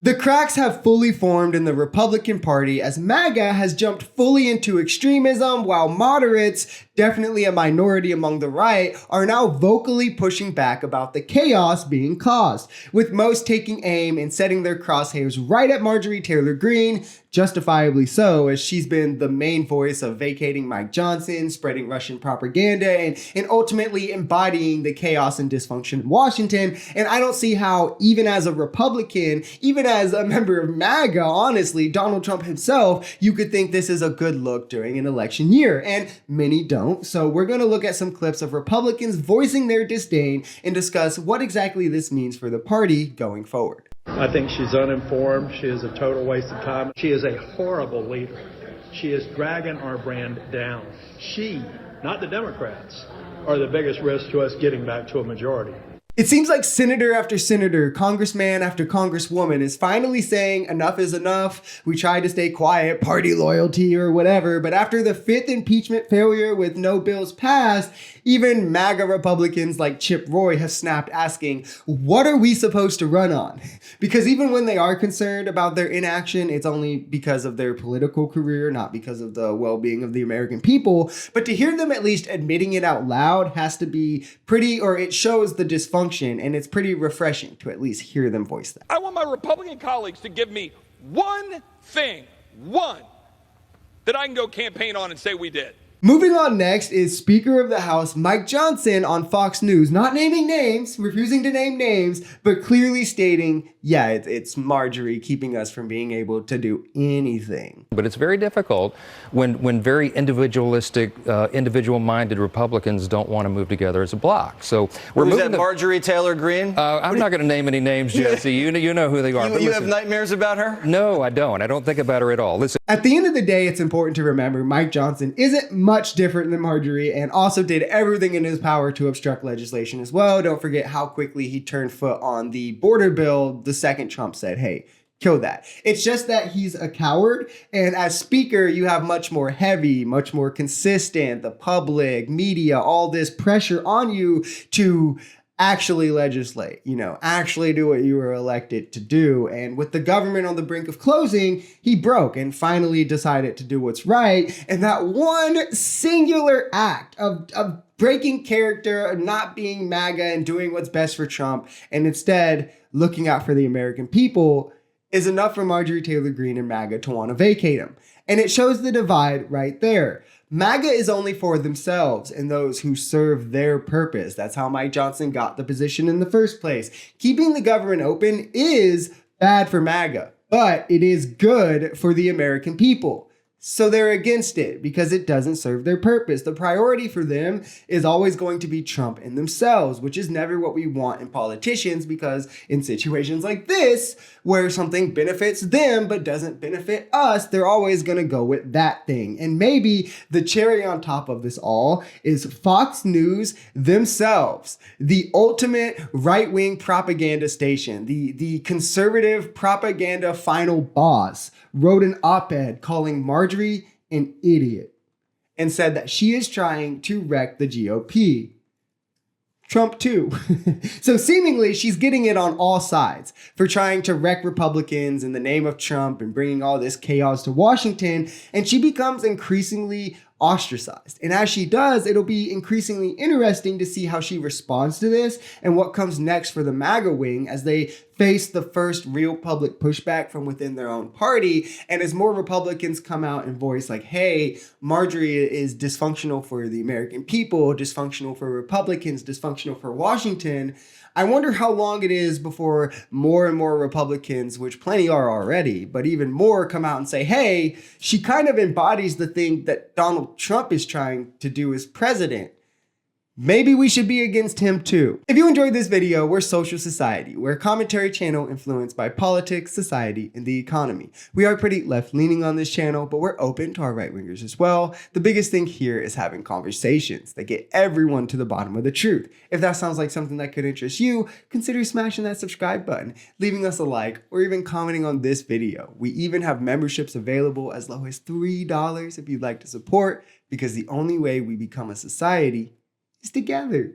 The cracks have fully formed in the Republican Party as MAGA has jumped fully into extremism, while moderates, definitely a minority among the right, are now vocally pushing back about the chaos being caused, with most taking aim and setting their crosshairs right at Marjorie Taylor Greene, justifiably so, as she's been the main voice of vacating Mike Johnson, spreading Russian propaganda, and ultimately embodying the chaos and dysfunction in Washington. And I don't see how, even as a Republican, even as a member of MAGA, honestly, Donald Trump himself, you could think this is a good look during an election year. And many don't. So we're going to look at some clips of Republicans voicing their disdain and discuss what exactly this means for the party going forward. I think she's uninformed. She is a total waste of time. She is a horrible leader. She is dragging our brand down. She, not the Democrats, are the biggest risk to us getting back to a majority. It seems like senator after senator, congressman after congresswoman is finally saying enough is enough. We tried to stay quiet, party loyalty or whatever, but after the 5th impeachment failure with no bills passed, even MAGA Republicans like Chip Roy have snapped asking, what are we supposed to run on? Because even when they are concerned about their inaction, it's only because of their political career, not because of the well-being of the American people. But to hear them at least admitting it out loud has to be pretty, or it shows the dysfunction. And it's pretty refreshing to at least hear them voice that. I want my Republican colleagues to give me one thing, that I can go campaign on and say we did. Moving on next is Speaker of the House Mike Johnson on Fox News, not naming names, refusing to name names, but clearly stating, yeah, it's Marjorie keeping us from being able to do anything. But it's very difficult when very individualistic, individual-minded Republicans don't want to move together as a bloc. So we're Who's moving. that, Marjorie Taylor Greene? I'm not going to name any names, Jesse. You know who they are. You have nightmares about her? No, I don't. I don't think about her at all. Listen. At the end of the day, it's important to remember Mike Johnson isn't much different than Marjorie and also did everything in his power to obstruct legislation as well. Don't forget how quickly he turned foot on the border bill the second Trump said, hey, kill that. It's just that he's a coward. And as speaker, you have much more heavy, much more consistent, the public, media, all this pressure on you to actually legislate, actually do what you were elected to do. And with the government on the brink of closing, he broke and finally decided to do what's right. And that one singular act of breaking character, not being MAGA and doing what's best for Trump, and instead looking out for the American people is enough for Marjorie Taylor Greene and MAGA to want to vacate him. And it shows the divide right there. MAGA is only for themselves and those who serve their purpose. That's how Mike Johnson got the position in the first place. Keeping the government open is bad for MAGA, but it is good for the American people. So they're against it because it doesn't serve their purpose. The priority for them is always going to be Trump and themselves, which is never what we want in politicians, because in situations like this, where something benefits them but doesn't benefit us, they're always going to go with that thing. And maybe the cherry on top of this all is Fox News themselves, the ultimate right-wing propaganda station, the conservative propaganda final boss, wrote an op-ed calling Marjorie an idiot and said that she is trying to wreck the GOP. Trump too. So seemingly she's getting it on all sides for trying to wreck Republicans in the name of Trump and bringing all this chaos to Washington. And she becomes increasingly ostracized. And as she does, it'll be increasingly interesting to see how she responds to this and what comes next for the MAGA wing as they face the first real public pushback from within their own party. And as more Republicans come out and voice like, hey, Marjorie is dysfunctional for the American people, dysfunctional for Republicans, dysfunctional for Washington, I wonder how long it is before more and more Republicans, which plenty are already, but even more come out and say, hey, she kind of embodies the thing that Donald Trump is trying to do as president. Maybe we should be against him too. If you enjoyed this video, we're Social Society. We're a commentary channel influenced by politics, society, and the economy. We are pretty left-leaning on this channel, but we're open to our right-wingers as well. The biggest thing here is having conversations that get everyone to the bottom of the truth. If that sounds like something that could interest you, consider smashing that subscribe button, leaving us a like, or even commenting on this video. We even have memberships available as low as $3 if you'd like to support, because the only way we become a society is together.